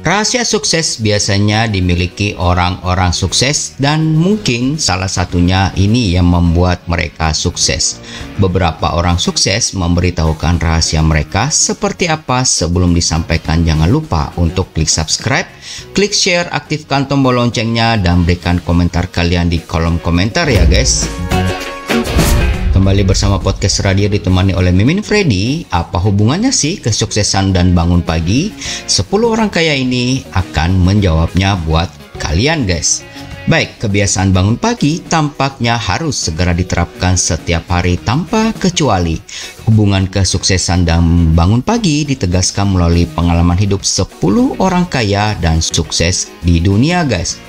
Rahasia sukses biasanya dimiliki orang-orang sukses dan mungkin salah satunya ini yang membuat mereka sukses. Beberapa orang sukses memberitahukan rahasia mereka seperti apa. Sebelum disampaikan, jangan lupa untuk klik subscribe, klik share, aktifkan tombol loncengnya, dan berikan komentar kalian di kolom komentar ya guys. Kembali bersama podcast radio ditemani oleh Mimin Freddy. Apa hubungannya sih kesuksesan dan bangun pagi? 10 orang kaya ini akan menjawabnya buat kalian guys. Baik, kebiasaan bangun pagi tampaknya harus segera diterapkan setiap hari tanpa kecuali. Hubungan kesuksesan dan bangun pagi ditegaskan melalui pengalaman hidup 10 orang kaya dan sukses di dunia guys.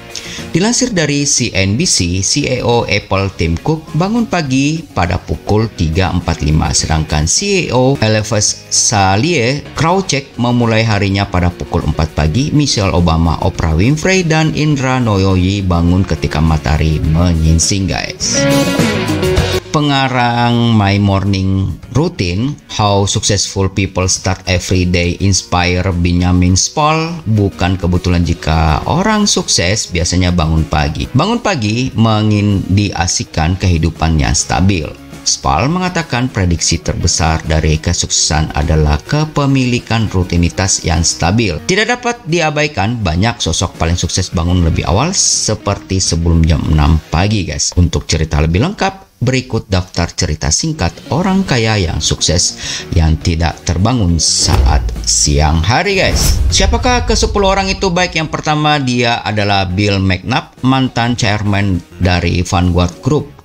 Dilansir dari CNBC, CEO Apple Tim Cook bangun pagi pada pukul 3.45, sedangkan CEO Elvis Salie Krawcheck memulai harinya pada pukul 4 pagi. Michelle Obama, Oprah Winfrey, dan Indra Nooyi bangun ketika matahari menyingsing guys. Pengarang My Morning Routine, How Successful People Start Every Day, Inspire Benjamin Spall. Bukan kebetulan jika orang sukses biasanya bangun pagi. Bangun pagi mengindikasikan kehidupan yang stabil. Spall mengatakan prediksi terbesar dari kesuksesan adalah kepemilikan rutinitas yang stabil. Tidak dapat diabaikan, banyak sosok paling sukses bangun lebih awal seperti sebelum jam 6 pagi guys. Untuk cerita lebih lengkap, berikut daftar cerita singkat orang kaya yang sukses yang tidak terbangun saat siang hari guys. Siapakah ke-10 orang itu? Baik, yang pertama dia adalah Bill McNabb, mantan chairman dari Vanguard Group.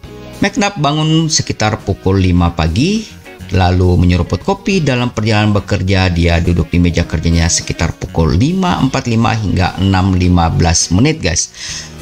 McNabb bangun sekitar pukul 5 pagi, lalu menyeruput kopi. Dalam perjalanan bekerja, dia duduk di meja kerjanya sekitar pukul 5.45 hingga 6.15 menit guys.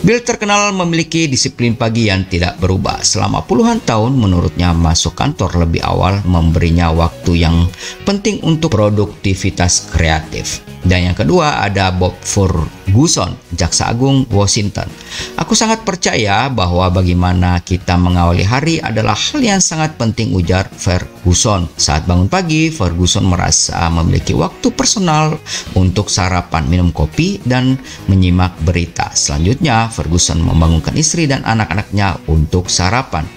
Bill terkenal memiliki disiplin pagi yang tidak berubah. Selama puluhan tahun, menurutnya masuk kantor lebih awal memberinya waktu yang penting untuk produktivitas kreatif. Dan yang kedua ada Bob Ferguson, Jaksa Agung Washington. Aku sangat percaya bahwa bagaimana kita mengawali hari adalah hal yang sangat penting, ujar Ferguson. Saat bangun pagi, Ferguson merasa memiliki waktu personal untuk sarapan, minum kopi, dan menyimak berita. Selanjutnya, Ferguson membangunkan istri dan anak-anaknya untuk sarapan.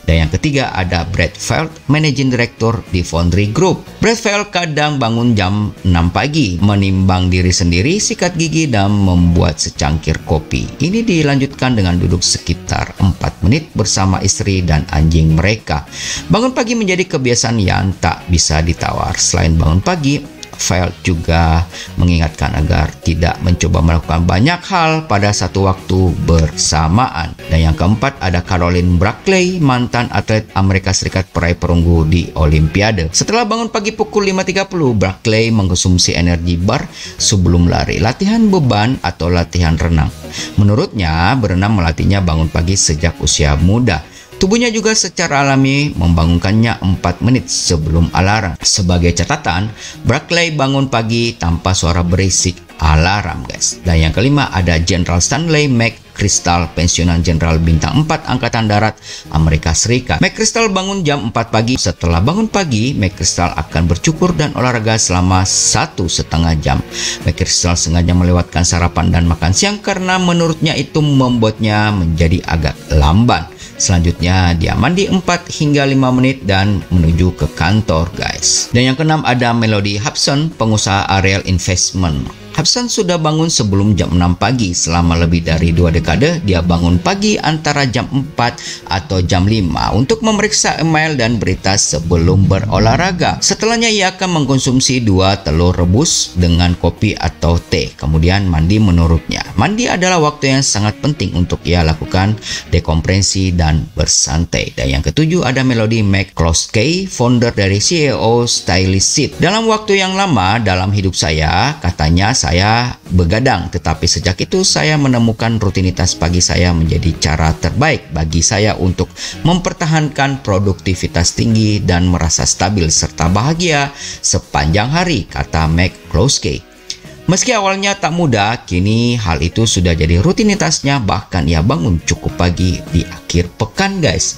Dan yang ketiga ada Brad Feld, Managing Director di Foundry Group. Brad Feld kadang bangun jam 6 pagi, menimbang diri sendiri, sikat gigi, dan membuat secangkir kopi. Ini dilanjutkan dengan duduk sekitar 4 menit bersama istri dan anjing mereka. Bangun pagi menjadi kebiasaan yang tak bisa ditawar. Selain bangun pagi, Feld juga mengingatkan agar tidak mencoba melakukan banyak hal pada satu waktu bersamaan. Dan yang keempat ada Caroline Brackley, mantan atlet Amerika Serikat peraih perunggu di Olimpiade. Setelah bangun pagi pukul 5.30, Brackley mengkonsumsi energi bar sebelum lari, latihan beban, atau latihan renang. Menurutnya, berenang melatihnya bangun pagi sejak usia muda. Tubuhnya juga secara alami membangunkannya 4 menit sebelum alarm. Sebagai catatan, Brackley bangun pagi tanpa suara berisik alarm guys. Dan yang kelima ada Jenderal Stanley McChrystal, pensiunan Jenderal Bintang 4 Angkatan Darat Amerika Serikat. McChrystal bangun jam 4 pagi. Setelah bangun pagi, McChrystal akan bercukur dan olahraga selama 1,5 jam. McChrystal sengaja melewatkan sarapan dan makan siang karena menurutnya itu membuatnya menjadi agak lamban. Selanjutnya dia mandi 4 hingga 5 menit dan menuju ke kantor guys. Dan yang keenam ada Melody Hobson, pengusaha Ariel Investment. Hobson sudah bangun sebelum jam 6 pagi. Selama lebih dari 2 dekade, dia bangun pagi antara jam 4 atau jam 5 untuk memeriksa email dan berita sebelum berolahraga. Setelahnya ia akan mengkonsumsi 2 telur rebus dengan kopi atau teh, kemudian mandi menurutnya. Mandi adalah waktu yang sangat penting untuk ia lakukan dekompresi dan bersantai. Dan yang ketujuh ada Melody McCloskey, founder dari CEO Stylist Seat. Dalam waktu yang lama dalam hidup saya, katanya saya begadang, tetapi sejak itu saya menemukan rutinitas pagi saya menjadi cara terbaik bagi saya untuk mempertahankan produktivitas tinggi dan merasa stabil serta bahagia sepanjang hari, kata McCloskey. Meski awalnya tak mudah, kini hal itu sudah jadi rutinitasnya, bahkan ia bangun cukup pagi di akhir pekan guys.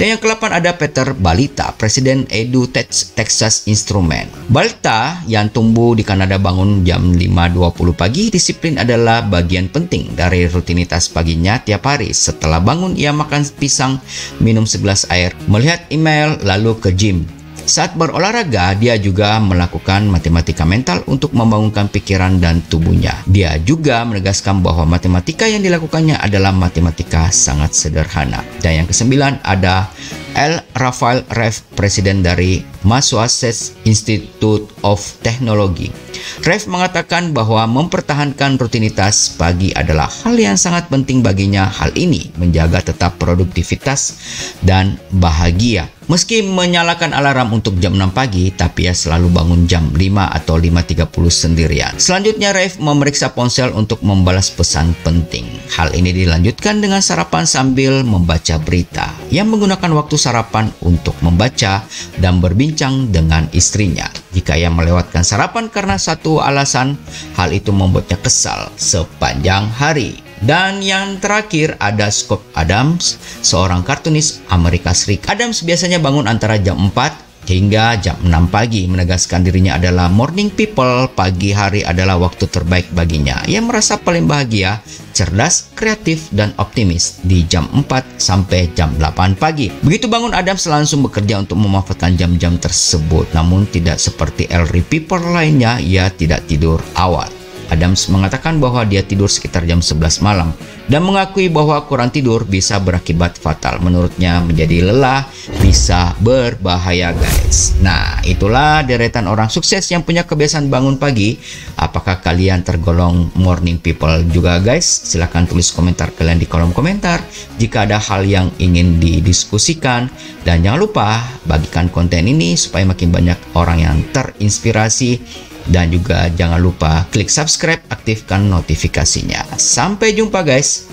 Dan yang ke-8 ada Peter Balita, Presiden Edu Texas Instrument. Balita yang tumbuh di Kanada bangun jam 5.20 pagi. Disiplin adalah bagian penting dari rutinitas paginya tiap hari. Setelah bangun, ia makan pisang, minum segelas air, melihat email, lalu ke gym. Saat berolahraga, dia juga melakukan matematika mental untuk membangunkan pikiran dan tubuhnya. Dia juga menegaskan bahwa matematika yang dilakukannya adalah matematika sangat sederhana. Dan yang ke-9 ada L. Rafael Reff, Presiden dari Massachusetts Institute of Technology. Reff mengatakan bahwa mempertahankan rutinitas pagi adalah hal yang sangat penting baginya. Hal ini menjaga tetap produktivitas dan bahagia. Meski menyalakan alarm untuk jam 6 pagi, tapi ia selalu bangun jam 5 atau 5.30 sendirian. Selanjutnya, Reff memeriksa ponsel untuk membalas pesan penting. Hal ini dilanjutkan dengan sarapan sambil membaca berita, yang menggunakan waktu sarapan untuk membaca dan berbincang dengan istrinya. Jika ia melewatkan sarapan karena satu alasan, hal itu membuatnya kesal sepanjang hari. Dan yang terakhir ada Scott Adams, seorang kartunis Amerika Serikat. Adams biasanya bangun antara jam 4 hingga jam 6 pagi, menegaskan dirinya adalah morning people. Pagi hari adalah waktu terbaik baginya. Ia merasa paling bahagia, cerdas, kreatif, dan optimis di jam 4 sampai jam 8 pagi. Begitu bangun, Adams langsung bekerja untuk memanfaatkan jam-jam tersebut. Namun tidak seperti elderly people lainnya, ia tidak tidur awal. Adams mengatakan bahwa dia tidur sekitar jam 11 malam dan mengakui bahwa kurang tidur bisa berakibat fatal. Menurutnya menjadi lelah bisa berbahaya, guys. Nah, itulah deretan orang sukses yang punya kebiasaan bangun pagi. Apakah kalian tergolong morning people juga, guys? Silahkan tulis komentar kalian di kolom komentar jika ada hal yang ingin didiskusikan. Dan jangan lupa bagikan konten ini supaya makin banyak orang yang terinspirasi. Dan juga jangan lupa klik subscribe, aktifkan notifikasinya. Sampai jumpa, guys.